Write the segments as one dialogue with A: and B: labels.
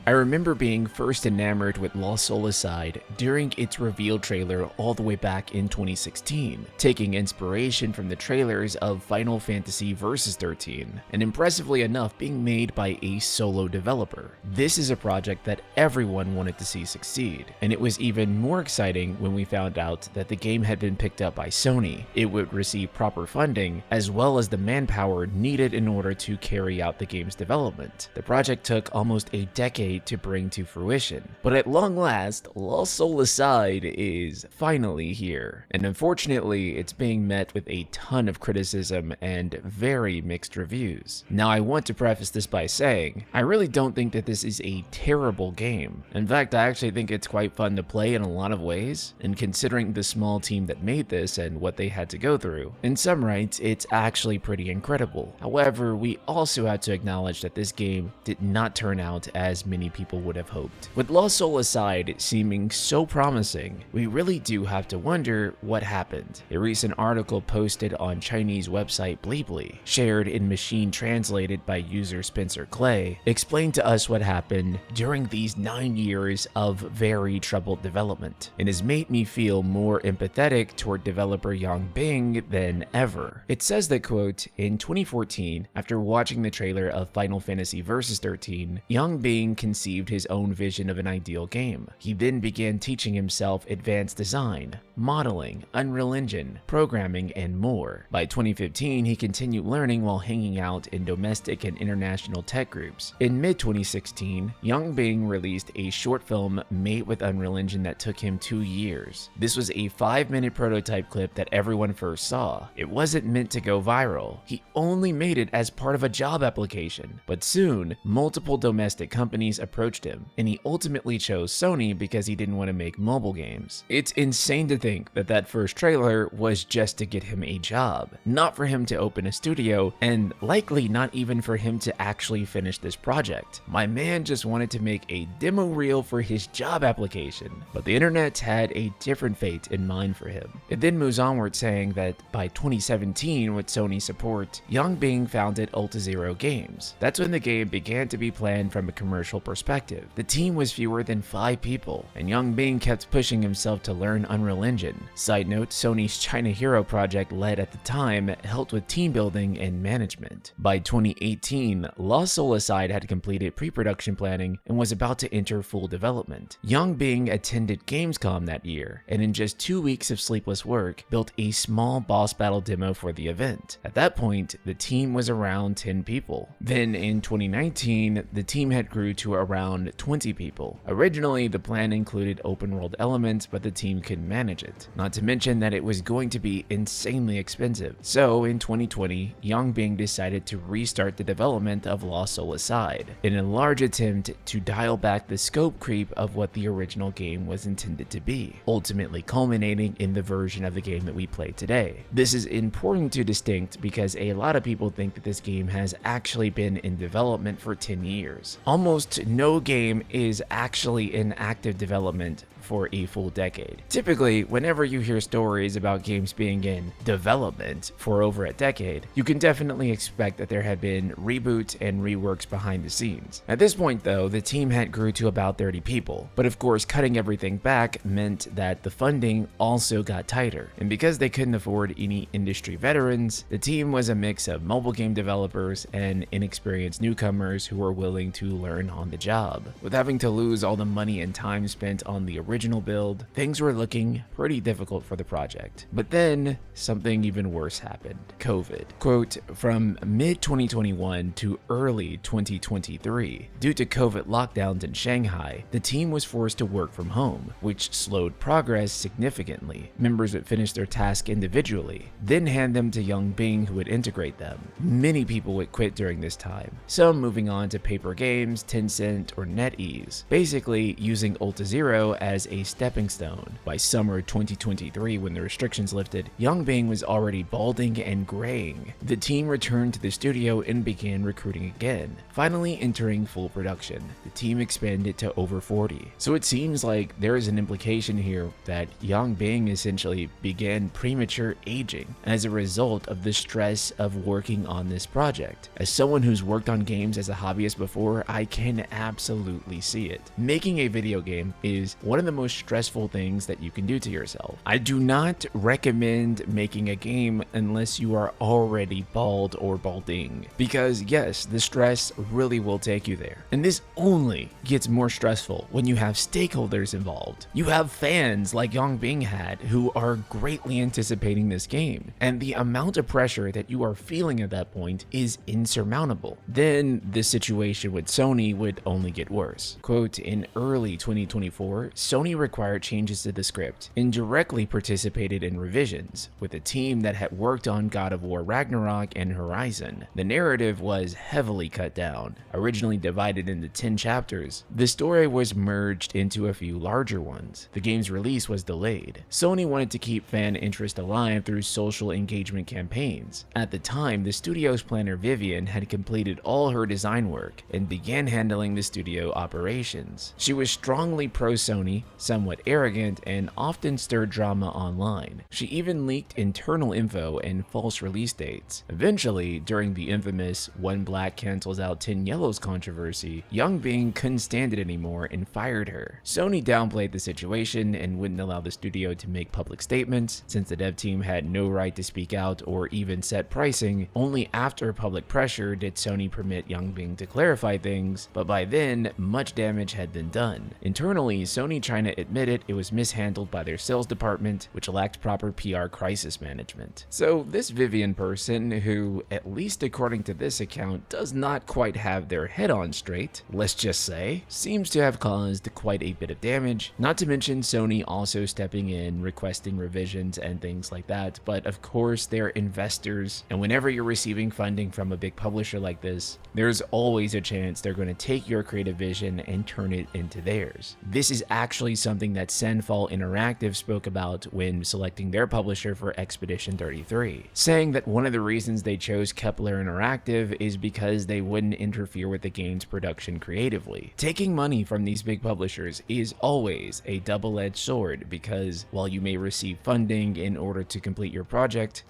A: I remember being first enamored with Lost Soul Aside during its reveal trailer all the way back in 2016, taking inspiration from the trailers of Final Fantasy Versus 13, and impressively enough being made by a solo developer. This is a project that everyone wanted to see succeed, and it was even more exciting when we found out that the game had been picked up by Sony. It would receive proper funding, as well as the manpower needed in order to carry out the game's development. The project took almost a decade to bring to fruition, but at long last, Lost Soul Aside is finally here, and unfortunately, it's being met with a ton of criticism and very mixed reviews. Now, I want to preface this by saying, I really don't think that this is a terrible game. In fact, I actually think it's quite fun to play in a lot of ways, and considering the small team that made this and what they had to go through, in some rights, it's actually pretty incredible. However, we also have to acknowledge that this game did not turn out as many people would have hoped. With Lost Soul Aside seeming so promising, we really do have to wonder what happened. A recent article posted on Chinese website Blibli, shared in machine translated by user Spencer Clay, explained to us what happened during these 9 years of very troubled development, and has made me feel more empathetic toward developer Yang Bing than ever. It says that, quote, in 2014, after watching the trailer of Final Fantasy Versus 13, Yang Bing conceived his own vision of an ideal game. He then began teaching himself advanced design, modeling, Unreal Engine, programming, and more. By 2015, he continued learning while hanging out in domestic and international tech groups. In mid-2016, Yang Bing released a short film made with Unreal Engine that took him 2 years. This was a 5-minute prototype clip that everyone first saw. It wasn't meant to go viral. He only made it as part of a job application. But soon, multiple domestic companies approached him, and he ultimately chose Sony because he didn't want to make mobile games. It's insane to think that that first trailer was just to get him a job, not for him to open a studio, and likely not even for him to actually finish this project. My man just wanted to make a demo reel for his job application, but the internet had a different fate in mind for him. It then moves onward saying that by 2017, with Sony support, Yang Bing founded Altazero Games. That's when the game began to be planned from a commercial perspective. The team was fewer than 5 people, and Yang Bing kept pushing himself to learn Unreal Engine. Side note, Sony's China Hero project led at the time helped with team building and management. By 2018, Lost Soul Aside had completed pre-production planning and was about to enter full development. Yang Bing attended Gamescom that year, and in just 2 weeks of sleepless work, built a small boss battle demo for the event. At that point, the team was around 10 people. Then in 2019, the team had grew to around 20 people. Originally, the plan included open world elements, but the team couldn't manage it. Not to mention that it was going to be insanely expensive. So in 2020, Yang Bing decided to restart the development of Lost Soul Aside, in a large attempt to dial back the scope creep of what the original game was intended to be, ultimately culminating in the version of the game that we play today. This is important to distinct because a lot of people think that this game has actually been in development for 10 years. Almost no game is actually in active development for a full decade. Typically, whenever you hear stories about games being in development for over a decade, you can definitely expect that there have been reboots and reworks behind the scenes. At this point though, the team had grew to about 30 people, but of course cutting everything back meant that the funding also got tighter, and because they couldn't afford any industry veterans, the team was a mix of mobile game developers and inexperienced newcomers who were willing to learn on the job. With having to lose all the money and time spent on the original build, things were looking pretty difficult for the project. But then, something even worse happened. COVID. Quote, from mid-2021 to early 2023, due to COVID lockdowns in Shanghai, the team was forced to work from home, which slowed progress significantly. Members would finish their tasks individually, then hand them to Yang Bing, who would integrate them. Many people would quit during this time, some moving on to Paper Games, Tencent, or NetEase, basically using Altazero as a stepping stone. By summer 2023, when the restrictions lifted, Yang Bing was already balding and graying. The team returned to the studio and began recruiting again, finally entering full production. The team expanded to over 40. So it seems like there is an implication here that Yang Bing essentially began premature aging as a result of the stress of working on this project. As someone who's worked on games as a hobbyist before, I can absolutely see it. Making a video game is one of the most stressful things that you can do to yourself. I do not recommend making a game unless you are already bald or balding, because yes, the stress really will take you there. And this only gets more stressful when you have stakeholders involved. You have fans like Yang Bing had who are greatly anticipating this game, and the amount of pressure that you are feeling at that point is insurmountable. Then the situation with Sony would only get worse. Quote, in early 2024, Sony required changes to the script and directly participated in revisions with a team that had worked on God of War Ragnarok and Horizon. The narrative was heavily cut down. Originally divided into 10 chapters, the story was merged into a few larger ones. The game's release was delayed. Sony wanted to keep fan interest alive through social engagement campaigns. At the time, the studio's planner Vivian had completed all her design work and began handling the studio operations. She was strongly pro-Sony, somewhat arrogant, and often stirred drama online. She even leaked internal info and false release dates. Eventually, during the infamous "One Black cancels out 10 Yellows" controversy, Yang Bing couldn't stand it anymore and fired her. Sony downplayed the situation and wouldn't allow the studio to make public statements, since the dev team had no right to speak out or even set pricing. Only after public pressure did Sony permit Yang Bing to clarify things, but by then, much damage had been done. Internally, Sony China admitted it was mishandled by their sales department, which lacked proper PR crisis management. So this Vivian person, who, at least according to this account, does not quite have their head on straight, let's just say, seems to have caused quite a bit of damage, not to mention Sony also stepping in, requesting revisions and things like that. But of course, they're investors, and whenever you're receiving funding from a big publisher like this, there's always a chance they're going to take your creative vision and turn it into theirs. This is actually something that Sandfall Interactive spoke about when selecting their publisher for Expedition 33, saying that one of the reasons they chose Kepler Interactive is because they wouldn't interfere with the game's production creatively. Taking money from these big publishers is always a double-edged sword, because while you may receive funding in order to complete your project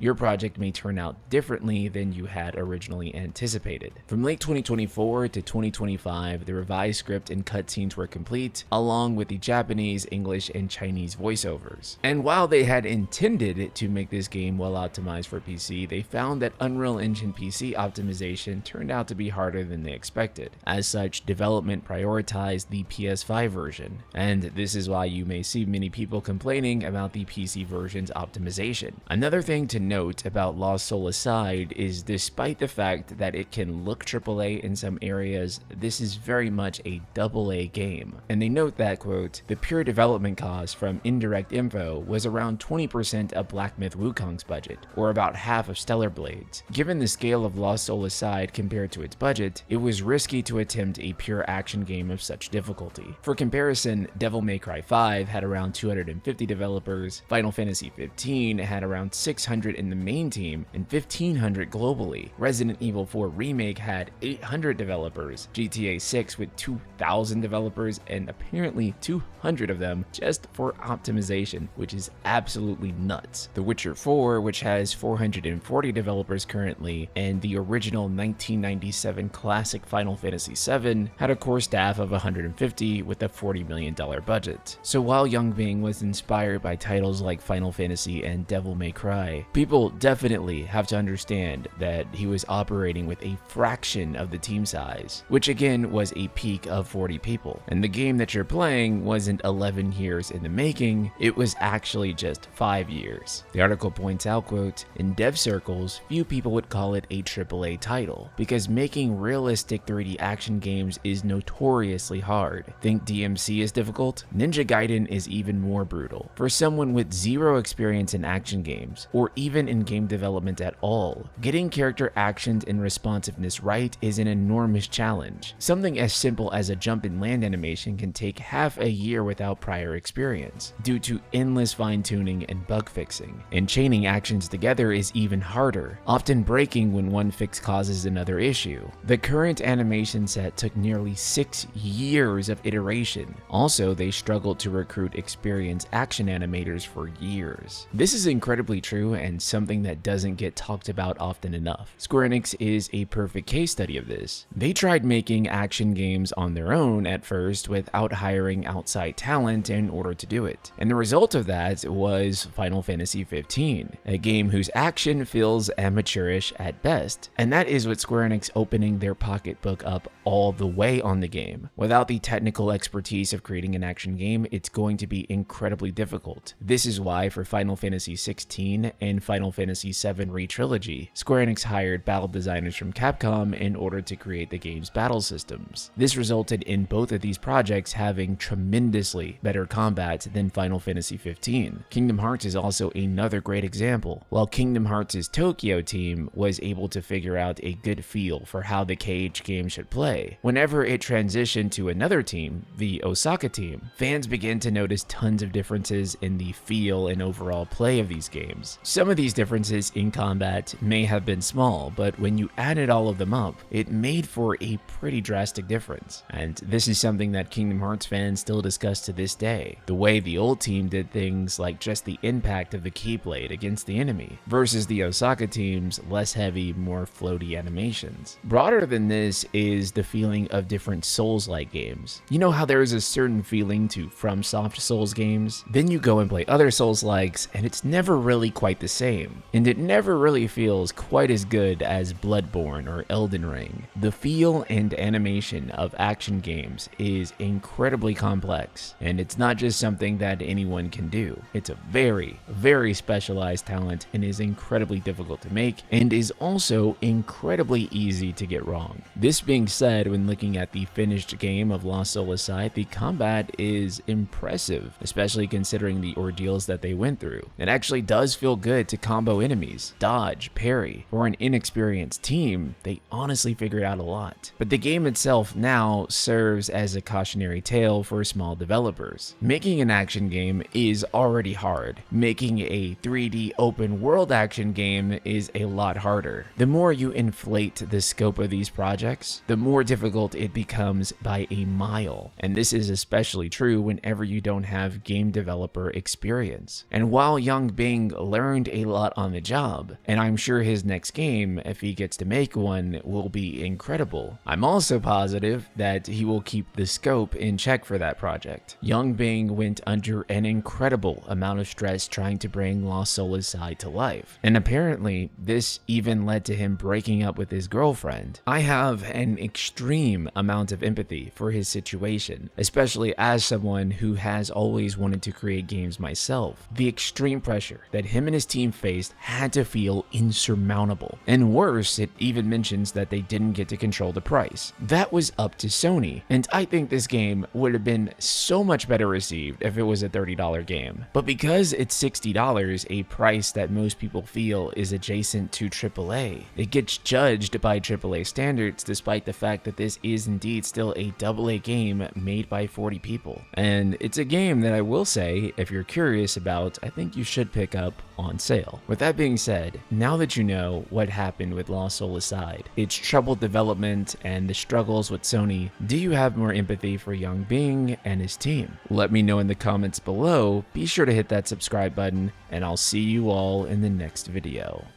A: may turn out differently than you had originally anticipated. From late 2024 to 2025, the revised script and cutscenes were complete, along with the Japanese, English, and Chinese voiceovers. And while they had intended to make this game well optimized for PC, they found that Unreal Engine PC optimization turned out to be harder than they expected. As such, development prioritized the PS5 version, and this is why you may see many people complaining about the PC version's optimization. Another thing to note about Lost Soul Aside is, despite the fact that it can look AAA in some areas, this is very much a AA game. And they note that, quote, the pure development cost from indirect info was around 20% of Black Myth Wukong's budget, or about half of Stellar Blade's. Given the scale of Lost Soul Aside compared to its budget, it was risky to attempt a pure action game of such difficulty. For comparison, Devil May Cry 5 had around 250 developers, Final Fantasy 15 had around 600 in the main team, and 1,500 globally. Resident Evil 4 Remake had 800 developers, GTA 6 with 2,000 developers, and apparently 200 of them just for optimization, which is absolutely nuts. The Witcher 4, which has 440 developers currently, and the original 1997 classic Final Fantasy 7 had a core staff of 150 with a $40 million budget. So while Yang Bing was inspired by titles like Final Fantasy and Devil May Cry, people definitely have to understand that he was operating with a fraction of the team size, which again was a peak of 40 people. And the game that you're playing wasn't 11 years in the making, it was actually just 5 years. The article points out, quote, in dev circles, few people would call it a AAA title, because making realistic 3D action games is notoriously hard. Think DMC is difficult? Ninja Gaiden is even more brutal. For someone with zero experience in action games, or even in game development at all, getting character actions and responsiveness right is an enormous challenge. Something as simple as a jump and land animation can take half a year player without prior experience, due to endless fine-tuning and bug fixing. And chaining actions together is even harder, often breaking when one fix causes another issue. The current animation set took nearly 6 years of iteration. Also, they struggled to recruit experienced action animators for years. This is incredibly true and something that doesn't get talked about often enough. Square Enix is a perfect case study of this. They tried making action games on their own at first without hiring outside talent in order to do it. And the result of that was Final Fantasy 15, a game whose action feels amateurish at best. And that is what Square Enix opening their pocketbook up all the way on the game. Without the technical expertise of creating an action game, it's going to be incredibly difficult. This is why for Final Fantasy 16 and Final Fantasy 7 Re-Trilogy, Square Enix hired battle designers from Capcom in order to create the game's battle systems. This resulted in both of these projects having tremendously better combat than Final Fantasy 15. Kingdom Hearts is also another great example. While Kingdom Hearts' Tokyo team was able to figure out a good feel for how the KH game should play, whenever it transitioned to another team, the Osaka team, fans began to notice tons of differences in the feel and overall play of these games. Some of these differences in combat may have been small, but when you added all of them up, it made for a pretty drastic difference. And this is something that Kingdom Hearts fans still discuss to this day. The way the old team did things like just the impact of the Keyblade against the enemy, versus the Osaka team's less heavy, more floaty animations. Broader than this is the feeling of different Souls-like games. You know how there is a certain feeling to FromSoft Souls games? Then you go and play other Souls-likes, and it's never really quite the same. And it never really feels quite as good as Bloodborne or Elden Ring. The feel and animation of action games is incredibly complex, and it's not just something that anyone can do. It's a very, very specialized talent and is incredibly difficult to make, and is also incredibly easy to get wrong. This being said, when looking at the finished game of Lost Soul-Aside, the combat is impressive, especially considering the ordeals that they went through. It actually does feel good to combo enemies, dodge, parry. For an inexperienced team, they honestly figured out a lot. But the game itself now serves as a cautionary tale for small developers. Making an action game is already hard. Making a 3D open world action game is a lot harder. The more you inflate the scope of these projects, the more difficult it becomes by a mile. And this is especially true whenever you don't have game developer experience. And while Young Bing learned a lot on the job, and I'm sure his next game, if he gets to make one, will be incredible, I'm also positive that he will keep the scope in check for that project. Young Bing went under an incredible amount of stress trying to bring Lost Soul-Aside to life, and apparently this even led to him breaking up with his girlfriend. I have an extreme amount of empathy for his situation, especially as someone who has always wanted to create games myself. The extreme pressure that him and his team faced had to feel insurmountable, and worse, it even mentions that they didn't get to control the price. That was up to Sony, and I think this game would have been so much better received if it was a $30 game. But because it's $60, a price that most people feel is adjacent to AAA, it gets judged by AAA standards despite the fact that this is indeed still a AA game made by 40 people. And it's a game that I will say, if you're curious about, I think you should pick up on sale. With that being said, now that you know what happened with Lost Soul-Aside, its troubled development, and the struggles with Sony, do you have more empathy for Young Bing and his team? Let me know in the comments below. Be sure to hit that subscribe button, and I'll see you all in the next video.